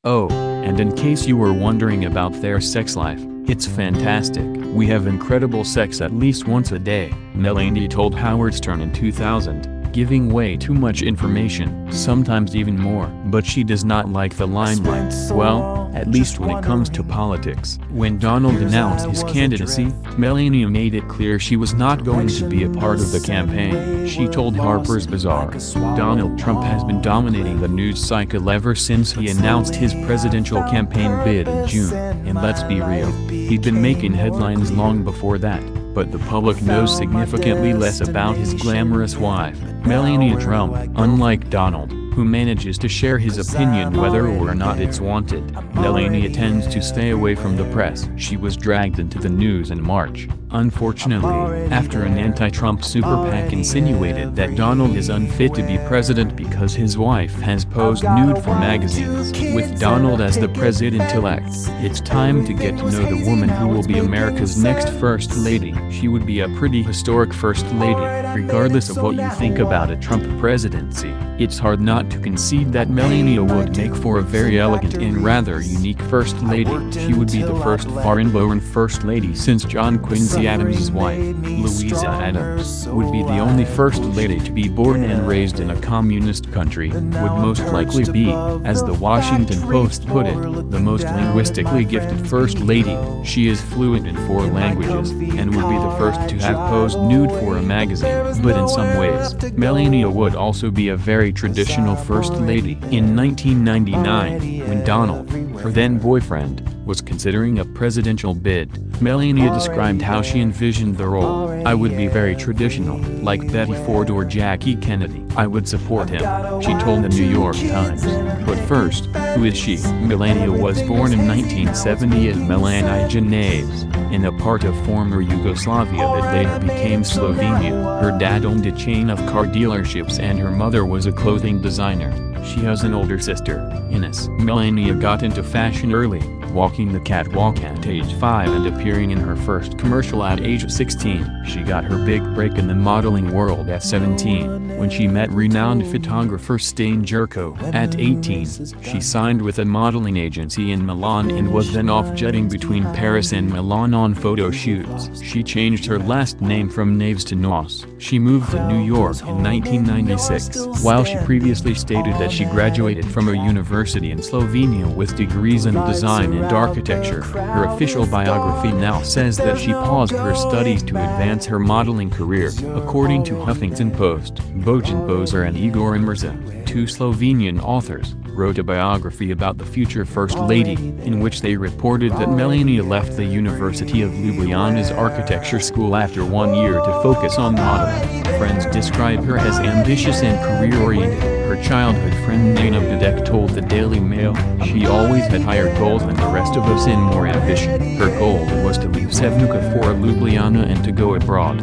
Oh, and in case you were wondering about their sex life, it's fantastic. We have incredible sex at least once a day, Melania told Howard Stern in 2000. Giving way too much information, sometimes even more. But she does not like the limelight, well, at least when it comes to politics. When Donald announced his candidacy, Melania made it clear she was not going to be a part of the campaign. She told Harper's Bazaar, "Donald Trump has been dominating the news cycle ever since he announced his presidential campaign bid in June, and let's be real, he'd been making headlines long before that. But the public knows significantly less about his glamorous wife, Melania Trump. Unlike Donald, who manages to share his opinion whether or not it's wanted, Melania tends to stay away from the press. She was dragged into the news in March, unfortunately, after an anti-Trump super PAC insinuated that Donald is unfit to be president because his wife has posed nude for magazines. With Donald as the president-elect, it's time to get to know the woman who will be America's next First Lady. She would be a pretty historic First Lady, regardless of what you think about a Trump presidency. It's hard not to concede that Melania would make for a very elegant and rather unique First Lady. She would be the first foreign-born First Lady since John Quincy Adams' wife, Louisa Adams, would be the only First Lady to be born and raised in a communist country, would most likely be, as the Washington Post put it, the most linguistically gifted First Lady. She is fluent in 4 languages, and would be the first to have posed nude for a magazine. But in some ways, Melania would also be a very traditional First Lady. In 1999, when Donald, her then-boyfriend, was considering a presidential bid, Melania described how she envisioned the role. "I would be very traditional, like Betty Ford or Jackie Kennedy. I would support him," she told the New York Times. But first, who is she? Melania was born in 1970 at Melania Geneves, in a part of former Yugoslavia that later became Slovenia. Her dad owned a chain of car dealerships and her mother was a clothing designer. She has an older sister, Ines. Melania got into fashion early, walking the catwalk at age 5 and appearing in her first commercial at age 16. She got her big break in the modeling world at 17, when she met renowned photographer Stan Jurko. At 18, she signed with a modeling agency in Milan and was then off jetting between Paris and Milan on photo shoots. She changed her last name from Naves to Nos. She moved to New York in 1996. While she previously stated that she graduated from a university in Slovenia with degrees in design and architecture, her official biography now says that she paused her studies to advance her modeling career. According to Huffington Post, Bojan Bozer and Igor Mrza, 2 Slovenian authors, wrote a biography about the future First Lady, in which they reported that Melania left the University of Ljubljana's architecture school after 1 year to focus on modeling. Friends describe her as ambitious and career-oriented. Her childhood friend Nana Bedek told the Daily Mail, "She always had higher goals than the rest of us and more ambition. Her goal was to leave Sevnica for Ljubljana and to go abroad."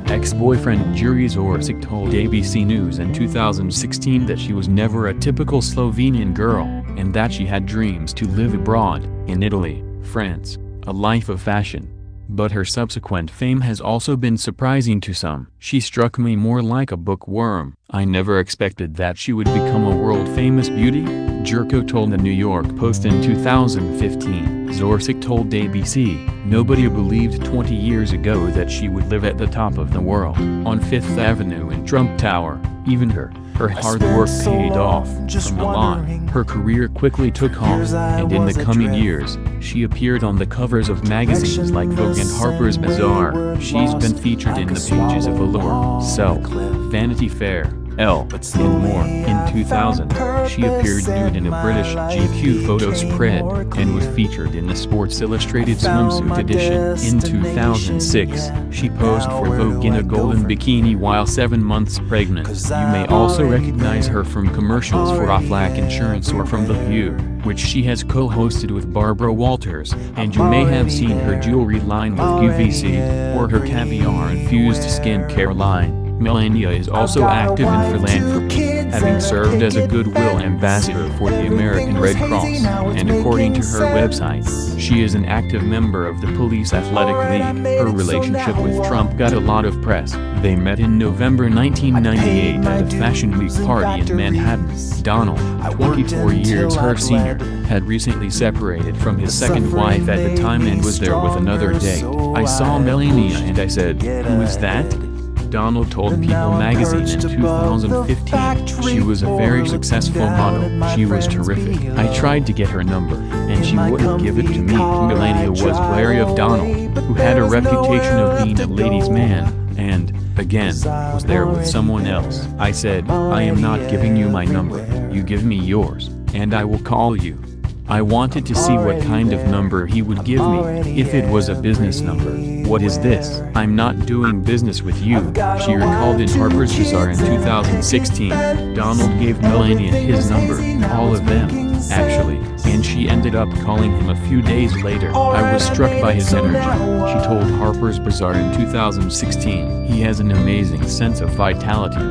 Ex-boyfriend Juri Zorčić told ABC News in 2016 that she was never a typical Slovenian girl, and that she had dreams to live abroad, in Italy, France, a life of fashion. But her subsequent fame has also been surprising to some. "She struck me more like a bookworm. I never expected that she would become a world-famous beauty," Jurko told the New York Post in 2015. Zorčić told ABC, "Nobody believed 20 years ago that she would live at the top of the world, on Fifth Avenue in Trump Tower. Even her hard work paid off." From Milan, her career quickly took off, and in the coming years, she appeared on the covers of magazines like Vogue and Harper's Bazaar. She's been featured in the pages of Allure, Self, Vanity Fair, Elle, and more. In 2000, she appeared nude in a British GQ photo spread, and was featured in the Sports Illustrated swimsuit edition. In 2006, she posed for Vogue in a golden bikini while 7 months pregnant. You may also recognize her from commercials for Aflac Insurance or from The View, which she has co-hosted with Barbara Walters, and you may have seen her jewelry line with QVC, or her caviar-infused skincare line. Melania is also active in philanthropy. having served as a goodwill ambassador for the American Red Cross, and according to her website, she is an active member of the Police Athletic League. Her relationship with Trump got a lot of press. They met in November 1998 at a Fashion Week party in Manhattan. Donald, 24 years her senior, had recently separated from his second wife at the time and was there with another date. I saw Melania and I said, "Who is that?" Donald told People magazine in 2015. She was a very successful model. She was terrific. I tried to get her number, and she wouldn't give it to me. Melania was wary of Donald, who had a reputation of being a ladies' man, and, again, was there with someone else. I said, "I am not giving you my number. You give me yours, and I will call you." I wanted to see what kind of number he would give me, if it was a business number. "What is this? I'm not doing business with you," she recalled in Harper's Bazaar in 2016. Donald gave Melania his number, all of them, actually, and she ended up calling him a few days later. "I was struck by his energy," she told Harper's Bazaar in 2016. "He has an amazing sense of vitality."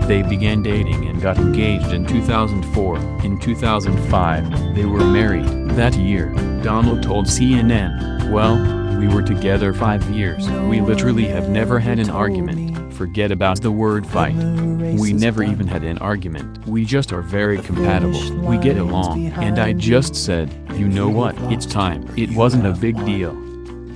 They began dating and got engaged in 2004. In 2005, they were married. That year, Donald told CNN, "Well, we were together 5 years. We literally have never had an argument. Forget about the word fight. We never even had an argument. We just are very compatible. We get along." And I just said, "You know what? It's time." It wasn't a big deal.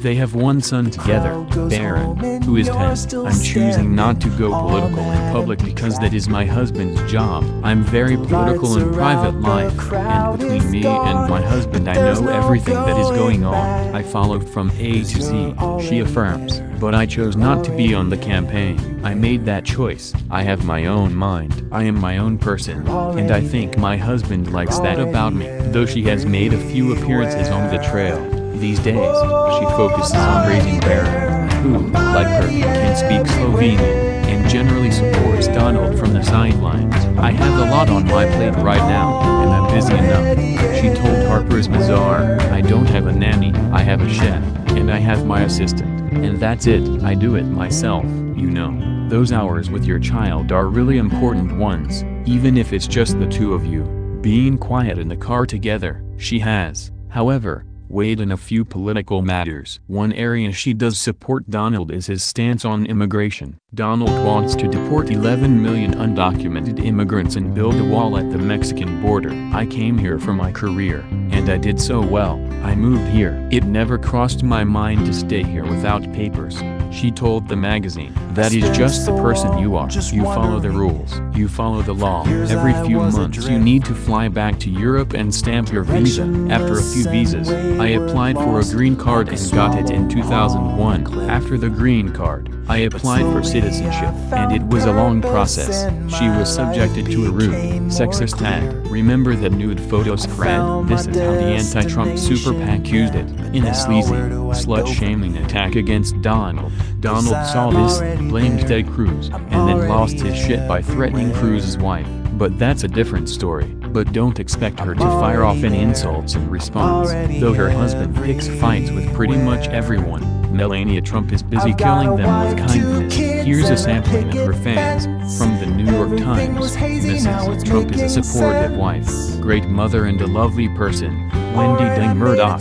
They have one son together, Barron, who is 10. I'm choosing not to go political in public because that is my husband's job. I'm very political in private life, and between me and my husband I know everything that is going on. I followed from A to Z, she affirms, but I chose not to be on the campaign. I made that choice. I have my own mind. I am my own person, and I think my husband likes that about me. Though she has made a few appearances on the trail these days, she focuses on raising Barron, who, like her, can speak Slovenian, and generally supports Donald from the sidelines. "I have a lot on my plate right now, and I'm busy enough," she told Harper's Bazaar. "I don't have a nanny, I have a chef, and I have my assistant, and that's it. I do it myself, you know. Those hours with your child are really important ones, even if it's just the two of you, being quiet in the car together." She has, however, weighed in a few political matters. One area she does support Donald is his stance on immigration. Donald wants to deport 11 million undocumented immigrants and build a wall at the Mexican border. "I came here for my career, and I did so well. I moved here. It never crossed my mind to stay here without papers," she told the magazine. "That is just the person you are. You follow the rules. You follow the law. Every few months you need to fly back to Europe and stamp your visa. After a few visas, I applied for a green card and got it in 2001. After the green card, I applied for citizenship, and it was a long process." She was subjected to a rude, sexist ad. Remember the nude photo spread? This is how the anti-Trump super PAC used it, in a sleazy, slut-shaming attack against Donald. Donald saw this, blamed Ted Cruz, and then lost his shit by threatening Cruz's wife. But that's a different story. But don't expect her to fire off any insults in response. Though her husband picks fights with pretty much everyone, Melania Trump is busy killing them with kindness. Here's a sampling of her fans, from the New York Times. "Mrs. Trump is a supportive wife, great mother and a lovely person," Wendy Deng Murdoch,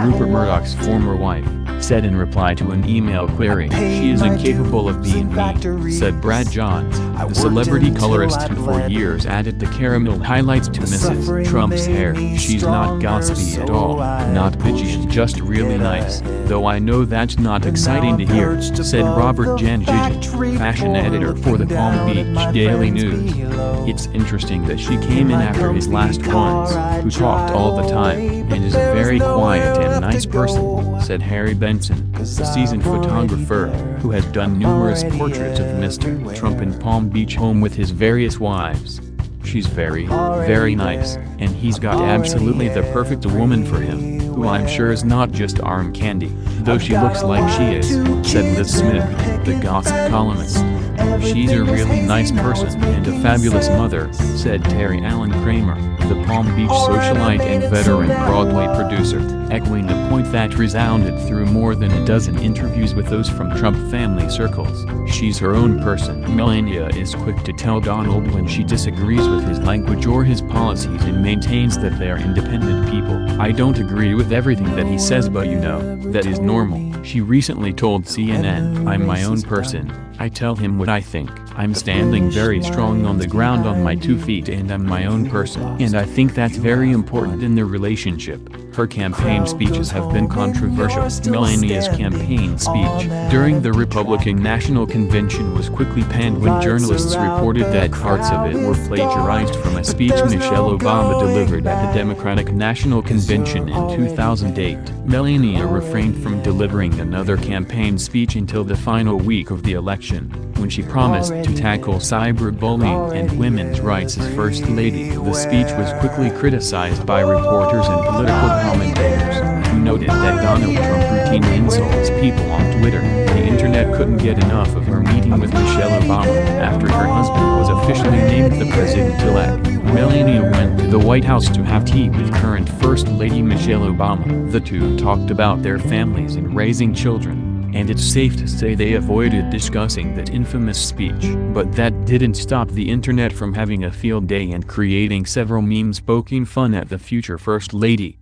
Rupert Murdoch's former wife, said in reply to an email query. "She is incapable of being me," said Brad Johns, the celebrity colorist who for years added the caramel highlights to Mrs. Trump's hair. "She's not gossipy at all, not bitchy and just really nice, though I know that's not exciting to hear," said Robert Janjigian, fashion editor for the Palm Beach Daily News. "It's interesting that she came in after his last ones, who talked all the time, and is a very quiet and nice person," said Harry Benson, the seasoned photographer, who has done numerous portraits of Mr. Trump in Palm Beach home with his various wives. "She's very, very nice, and he's got absolutely the perfect woman for him, who I'm sure is not just arm candy, though she looks like she is," said Liz Smith, the gossip columnist. She's a really nice person and a fabulous mother, said Terry Allen Kramer, the Palm Beach socialite and veteran Broadway producer, echoing a point that resounded through more than a dozen interviews with those from Trump family circles. She's her own person. Melania is quick to tell Donald when she disagrees with his language or his policies and maintains that they are independent people. "I don't agree with everything that he says, but you know, that is normal," she recently told CNN. "I'm my own person. I tell him what I think. I'm standing very strong on the ground on my 2 feet and I'm my own person. And I think that's very important in the relationship." Her campaign speeches have been controversial. Melania's campaign speech during the Republican National Convention was quickly panned when journalists reported that parts of it were plagiarized from a speech Michelle Obama delivered at the Democratic National Convention in 2008. Melania refrained from delivering another campaign speech until the final week of the election, when she promised to tackle cyberbullying and women's rights as First Lady. The speech was quickly criticized by reporters and political commentators, who noted that Donald Trump routinely insults people on Twitter. The internet couldn't get enough of her meeting with Michelle Obama. After her husband was officially named the president-elect, Melania went to the White House to have tea with current First Lady Michelle Obama. The two talked about their families and raising children, and it's safe to say they avoided discussing that infamous speech. But that didn't stop the internet from having a field day and creating several memes poking fun at the future First Lady.